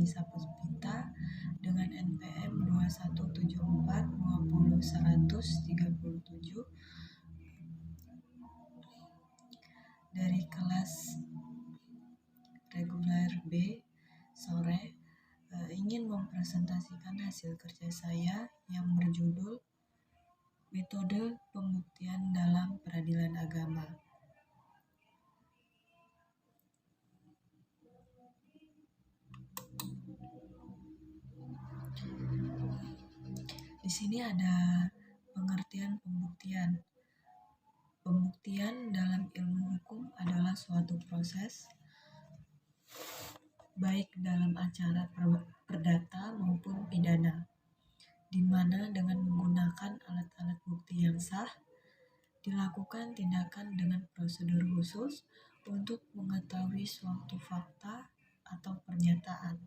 Nisa Puspita dengan NPM 2174201137 dari kelas reguler B sore, ingin mempresentasikan hasil kerja saya yang berjudul Metode Pembuktian dalam Peradilan Agama. Di sini ada pengertian pembuktian. Pembuktian dalam ilmu hukum adalah suatu proses, baik dalam acara perdata maupun pidana, di mana dengan menggunakan alat-alat bukti yang sah, dilakukan tindakan dengan prosedur khusus untuk mengetahui suatu fakta atau pernyataan,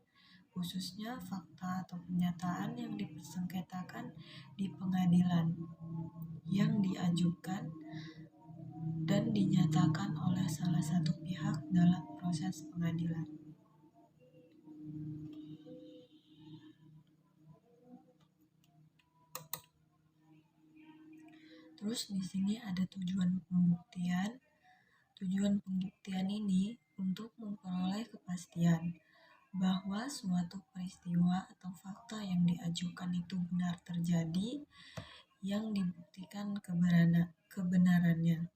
khususnya fakta atau pernyataan yang dipersengketakan di pengadilan, yang diajukan dan dinyatakan oleh salah satu pihak dalam proses pengadilan. Terus di sini ada tujuan pembuktian. Tujuan pembuktian ini untuk memperoleh kepastian bahwa suatu peristiwa atau fakta yang diajukan itu benar terjadi, yang dibuktikan kebenarannya,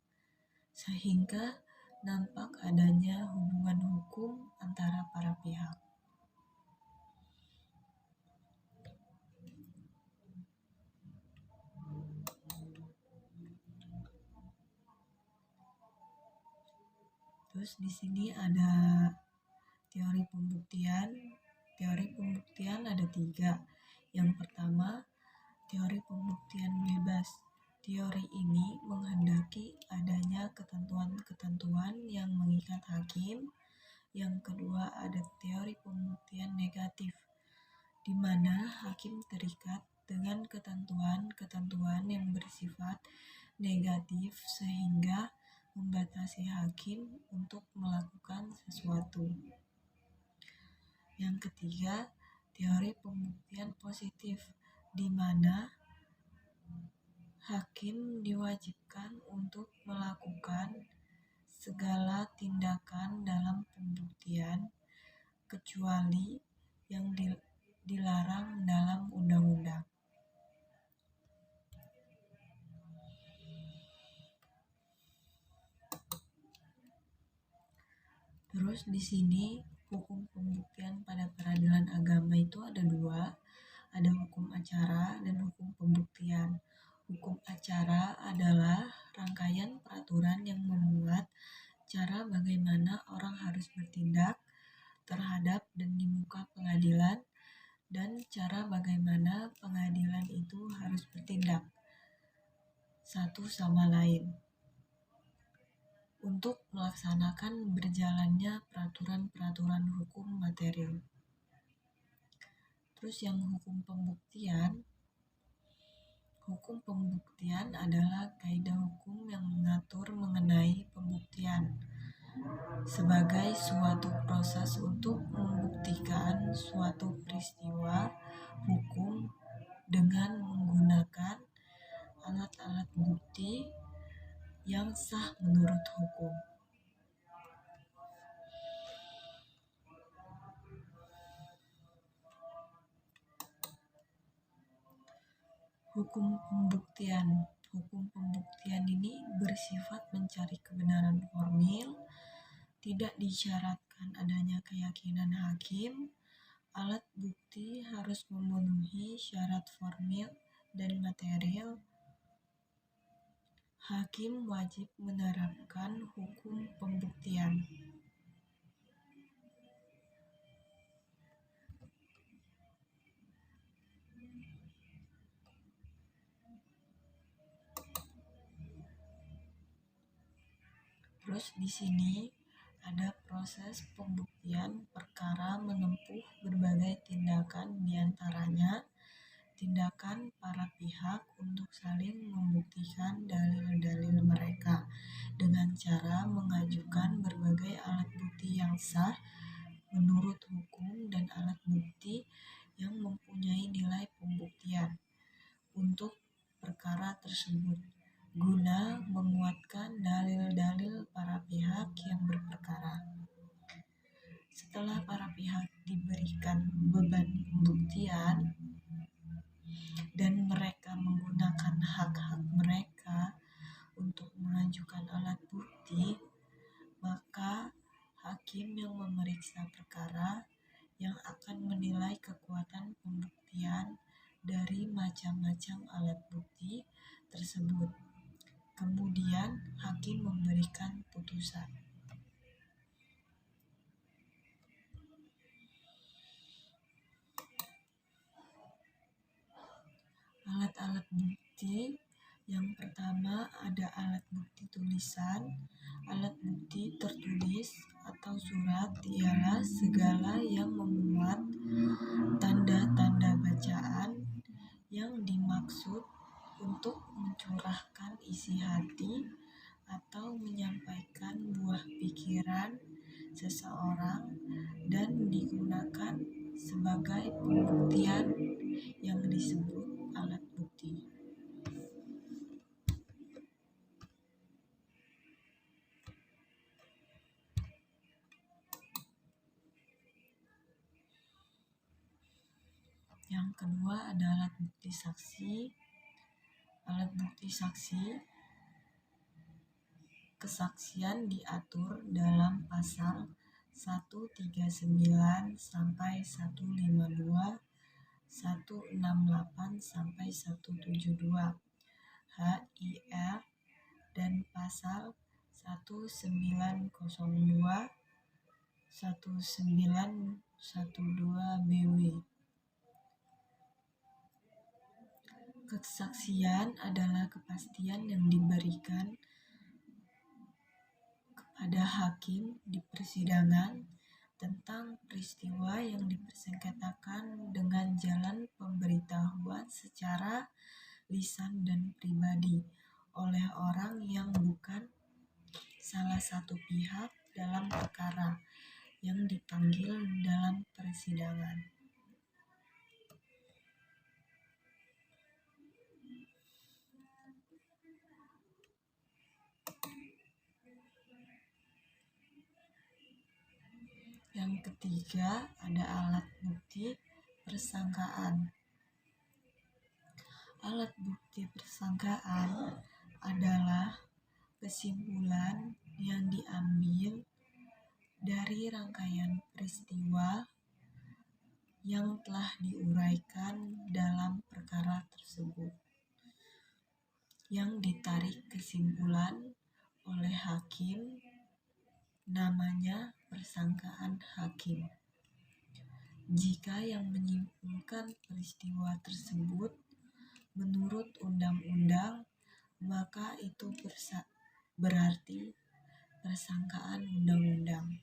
sehingga nampak adanya hubungan hukum antara para pihak. Terus di sini ada teori pembuktian. Teori pembuktian ada 3. Yang pertama, teori pembuktian bebas. Teori ini menghendaki adanya ketentuan-ketentuan yang mengikat hakim. Yang kedua, ada teori pembuktian negatif, di mana hakim terikat dengan ketentuan-ketentuan yang bersifat negatif sehingga membatasi hakim untuk melakukan sesuatu. Yang ketiga, teori pembuktian positif, di mana hakim diwajibkan untuk melakukan segala tindakan dalam pembuktian kecuali yang dilarang dalam undang-undang. Terus di sini hukum pembuktian pada peradilan agama itu ada 2, ada hukum acara dan hukum pembuktian. Hukum acara adalah rangkaian peraturan yang memuat cara bagaimana orang harus bertindak terhadap dan di muka pengadilan, dan cara bagaimana pengadilan itu harus bertindak satu sama lain untuk melaksanakan berjalannya peraturan-peraturan hukum material. Terus yang hukum pembuktian adalah kaidah hukum yang mengatur mengenai pembuktian sebagai suatu proses untuk membuktikan suatu peristiwa hukum dengan menggunakan alat-alat bukti yang sah menurut hukum. Hukum pembuktian ini bersifat mencari kebenaran formil, tidak disyaratkan adanya keyakinan hakim. Alat bukti harus memenuhi syarat formil dan material. Hakim wajib menerapkan hukum pembuktian. Terus di sini ada proses pembuktian perkara menempuh berbagai tindakan, diantaranya tindakan para pihak untuk saling membuktikan dalil-dalil mereka dengan cara mengajukan berbagai alat bukti yang sah menurut hukum dan alat bukti memberikan beban pembuktian dan mereka menggunakan hak-hak mereka untuk mengajukan alat bukti, maka hakim yang memeriksa perkara yang akan menilai kekuatan pembuktian dari macam-macam alat bukti tersebut. Kemudian hakim memberikan putusan. Alat-alat bukti yang pertama ada alat bukti tulisan. Alat bukti tertulis atau surat ialah segala yang memuat tanda-tanda bacaan yang dimaksud untuk mencurahkan isi hati atau menyampaikan buah pikiran seseorang dan digunakan sebagai pembuktian yang disebut alat bukti. Yang kedua ada alat bukti saksi. Alat bukti saksi, kesaksian diatur dalam pasal 139 sampai 152, 168 sampai 172 HIR dan pasal 1902, 1912 BW. Kesaksian adalah kepastian yang diberikan kepada hakim di persidangan tentang peristiwa yang dipersengketakan dengan jalan pemberitahuan secara lisan dan pribadi oleh orang yang bukan salah satu pihak dalam perkara yang dipanggil dalam persidangan. Yang ketiga ada alat bukti persangkaan. Alat bukti persangkaan adalah kesimpulan yang diambil dari rangkaian peristiwa yang telah diuraikan dalam perkara tersebut, yang ditarik kesimpulan oleh hakim, namanya persangkaan hakim. Jika yang menyimpulkan peristiwa tersebut menurut undang-undang, maka itu berarti persangkaan undang-undang.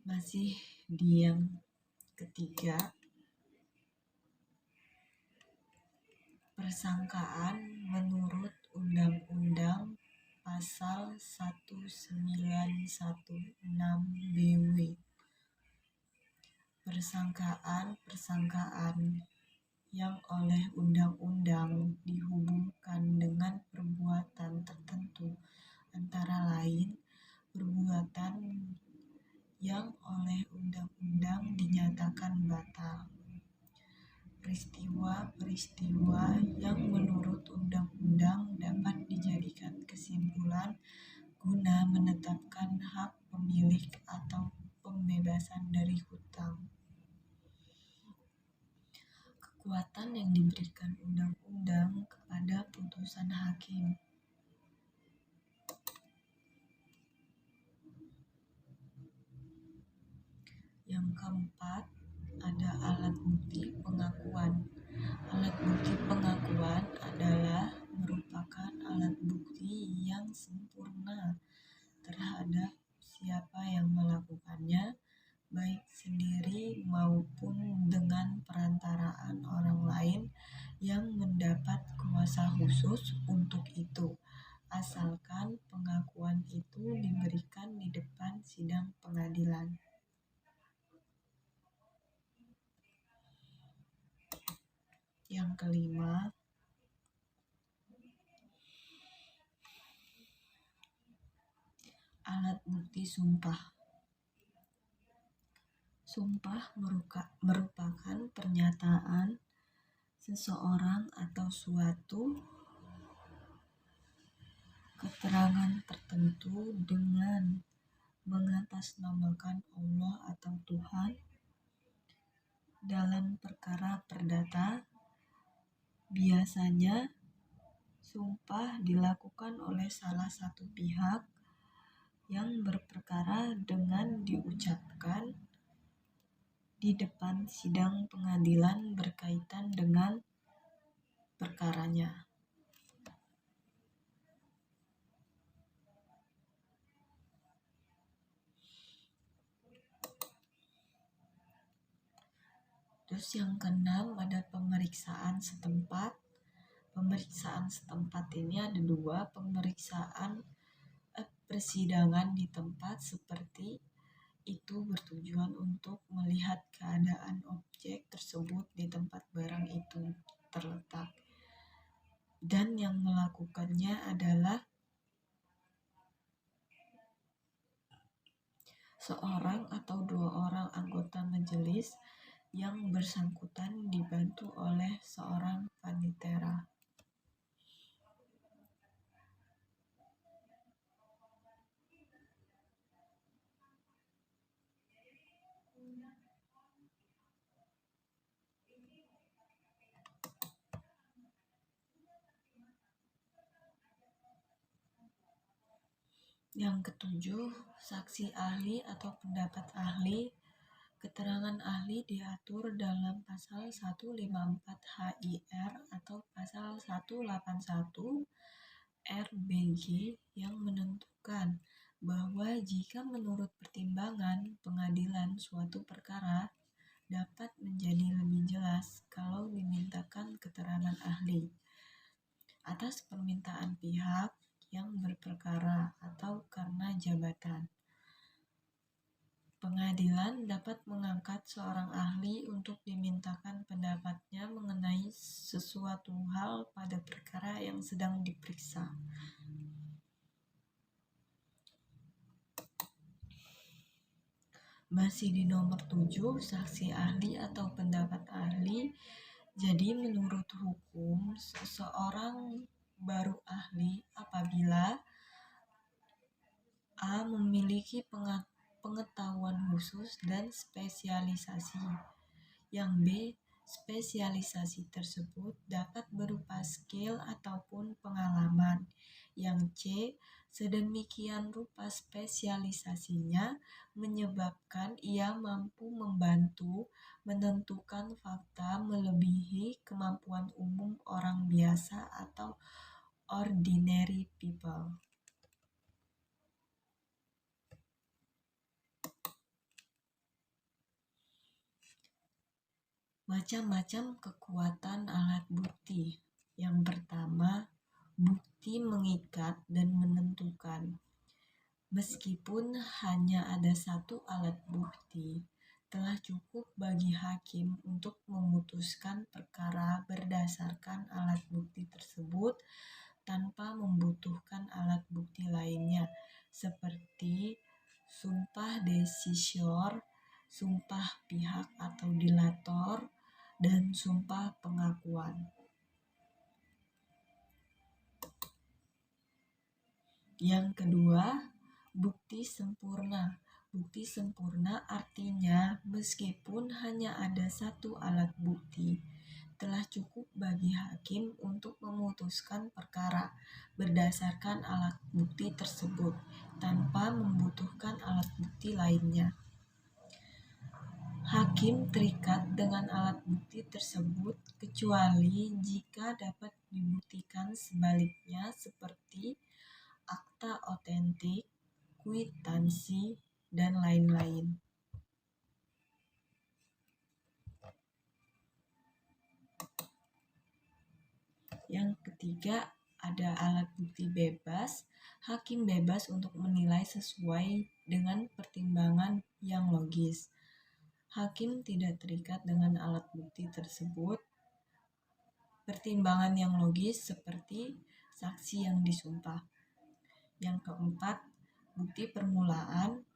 Masih di yang ketiga, persangkaan menurut Undang-Undang Pasal 1916 BW. Persangkaan yang oleh undang-undang dihubungkan dengan perbuatan tertentu, antara lain perbuatan yang oleh undang-undang dinyatakan batal. Peristiwa-peristiwa yang menurut undang-undang dapat dijadikan kesimpulan guna menetapkan hak pemilik atau pembebasan dari hutang. Kekuatan yang diberikan undang-undang kepada putusan hakim. Yang keempat ada alat bukti pengakuan. Alat bukti pengakuan adalah merupakan alat bukti yang sempurna terhadap siapa yang melakukannya, baik sendiri maupun dengan perantaraan orang lain yang mendapat kuasa khusus untuk itu, asalkan pengakuan itu diberikan di depan sidang pengadilan. Yang kelima, alat bukti bukti sumpah. Sumpah merupakan pernyataan seseorang atau suatu keterangan tertentu dengan mengatasnamakan Allah atau Tuhan dalam perkara perdata. Biasanya sumpah dilakukan oleh salah satu pihak yang berperkara dengan diucapkan di depan sidang pengadilan berkaitan dengan perkaranya. Terus yang keenam ada pemeriksaan setempat. Pemeriksaan setempat ini ada dua, pemeriksaan persidangan di tempat seperti itu bertujuan untuk melihat keadaan objek tersebut di tempat barang itu terletak. Dan yang melakukannya adalah seorang atau dua orang anggota majelis yang bersangkutan dibantu oleh seorang panitera. Yang ketujuh, saksi ahli atau pendapat ahli. Keterangan ahli diatur dalam pasal 154 HIR atau pasal 181 RBG yang menentukan bahwa jika menurut pertimbangan pengadilan suatu perkara dapat menjadi lebih jelas kalau dimintakan keterangan ahli atas permintaan pihak yang berperkara atau karena jabatan. Pengadilan dapat mengangkat seorang ahli untuk dimintakan pendapatnya mengenai sesuatu hal pada perkara yang sedang diperiksa. Masih di nomor 7, saksi ahli atau pendapat ahli. Jadi menurut hukum, seseorang baru ahli apabila A. memiliki pengetahuan khusus dan spesialisasi. Yang B. spesialisasi tersebut dapat berupa skill ataupun pengalaman. Yang C. sedemikian rupa spesialisasinya menyebabkan ia mampu membantu menentukan fakta melebihi kemampuan umum orang biasa atau ordinary people. Macam-macam kekuatan alat bukti. Yang pertama, bukti mengikat dan menentukan. Meskipun hanya ada satu alat bukti, telah cukup bagi hakim untuk memutuskan perkara berdasarkan alat bukti tersebut tanpa membutuhkan alat bukti lainnya, seperti sumpah desisor, sumpah pihak atau dilator, dan sumpah pengakuan. Yang kedua, bukti sempurna. Bukti sempurna artinya meskipun hanya ada satu alat bukti, telah cukup bagi hakim untuk memutuskan perkara berdasarkan alat bukti tersebut tanpa membutuhkan alat bukti lainnya. Hakim terikat dengan alat bukti tersebut kecuali jika dapat dibuktikan sebaliknya seperti akta otentik, kwitansi, dan lain-lain. Yang ketiga, ada alat bukti bebas. Hakim bebas untuk menilai sesuai dengan pertimbangan yang logis. Hakim tidak terikat dengan alat bukti tersebut. Pertimbangan yang logis seperti saksi yang disumpah. Yang keempat, bukti permulaan.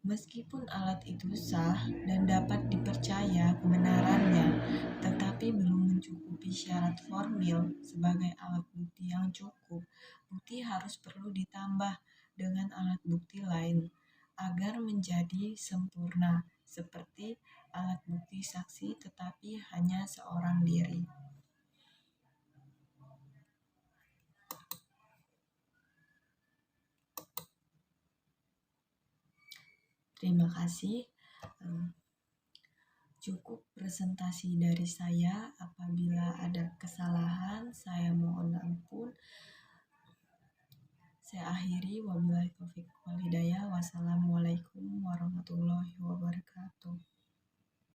Meskipun alat itu sah dan dapat dipercaya kebenarannya, tetapi belum mencukupi syarat formil sebagai alat bukti yang cukup. Bukti harus perlu ditambah dengan alat bukti lain agar menjadi sempurna, seperti alat bukti saksi tetapi hanya seorang diri. Terima kasih. Cukup presentasi dari saya. Apabila ada kesalahan, saya mohon ampun. Saya akhiri. Wabillahi taufiq wal hidayah. Wassalamualaikum warahmatullahi wabarakatuh.